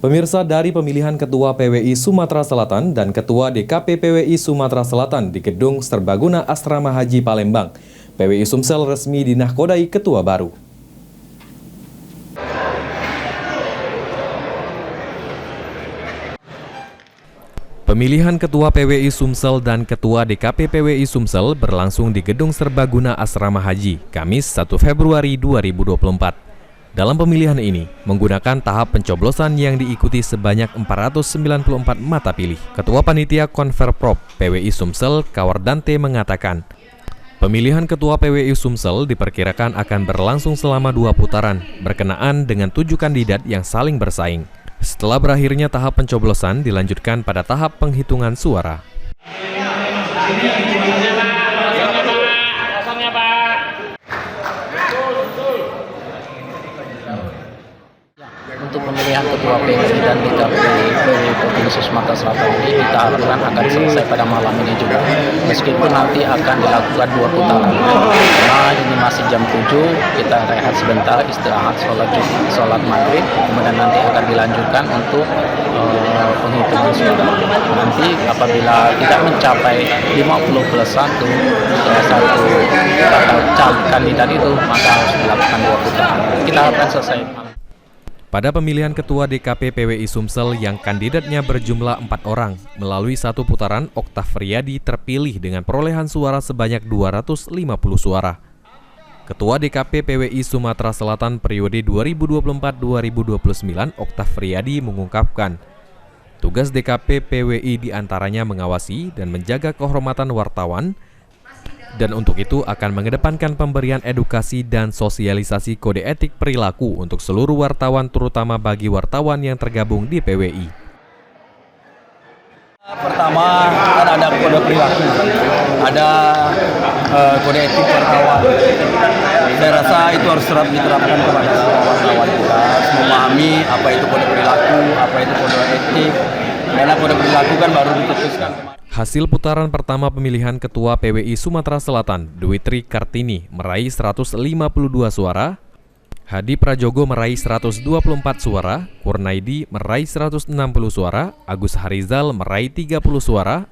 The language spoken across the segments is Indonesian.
Pemirsa, dari pemilihan Ketua PWI Sumatera Selatan dan Ketua DKP PWI Sumatera Selatan di Gedung Serbaguna Asrama Haji Palembang, PWI Sumsel resmi dinahkodai Ketua baru. Pemilihan Ketua PWI Sumsel dan Ketua DKP PWI Sumsel berlangsung di Gedung Serbaguna Asrama Haji, Kamis 1 Februari 2024. Dalam pemilihan ini, menggunakan tahap pencoblosan yang diikuti sebanyak 494 mata pilih. Ketua Panitia Konverprop PWI Sumsel, Kawardante, mengatakan, pemilihan Ketua PWI Sumsel diperkirakan akan berlangsung selama 2 putaran, berkenaan dengan 7 kandidat yang saling bersaing. Setelah berakhirnya tahap pencoblosan, dilanjutkan pada tahap penghitungan suara. Untuk pemilihan Ketua PWI dan DKP PWI Provinsi Sumatera Selatan ini kita harapkan akan selesai pada malam ini juga, meskipun nanti akan dilakukan 2 putaran. Karena ini masih jam 7, kita rehat sebentar, istirahat, sholat maghrib, kemudian nanti akan dilanjutkan untuk penghitungan suara. Nanti apabila tidak mencapai 50+1 kandidat itu, maka harus dilakukan 2 putaran. Kita harapkan selesai malam. Pada pemilihan Ketua DKP PWI Sumsel yang kandidatnya berjumlah 4 orang, melalui 1 putaran, Oktaf Riyadi terpilih dengan perolehan suara sebanyak 250 suara. Ketua DKP PWI Sumatera Selatan periode 2024-2029, Oktaf Riyadi mengungkapkan, tugas DKP PWI diantaranya mengawasi dan menjaga kehormatan wartawan, dan untuk itu akan mengedepankan pemberian edukasi dan sosialisasi kode etik perilaku untuk seluruh wartawan, terutama bagi wartawan yang tergabung di PWI. Pertama kan ada kode perilaku, ada kode etik wartawan. Saya rasa itu harus diterapkan kepada semua wartawan kita, harus memahami apa itu kode perilaku, apa itu kode etik, karena kode perilaku kan baru diputuskan. Hasil putaran pertama pemilihan Ketua PWI Sumatera Selatan, Dwitri Kartini meraih 152 suara, Hadi Prajogo meraih 124 suara, Kurnaidi meraih 160 suara, Agus Harizal meraih 30 suara,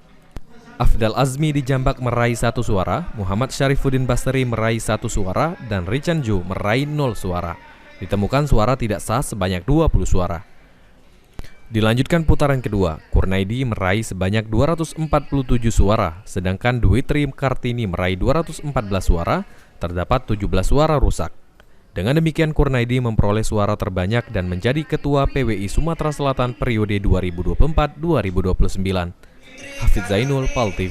Afdal Azmi di Jambak meraih 1 suara, Muhammad Syarifuddin Bastari meraih 1 suara, dan Richan Ju meraih 0 suara. Ditemukan suara tidak sah sebanyak 20 suara. Dilanjutkan putaran kedua, Kurnaidi meraih sebanyak 247 suara, sedangkan Dwitri Kartini meraih 214 suara, terdapat 17 suara rusak. Dengan demikian Kurnaidi memperoleh suara terbanyak dan menjadi Ketua PWI Sumatera Selatan periode 2024-2029. Hafidz Zainul, PAL TV.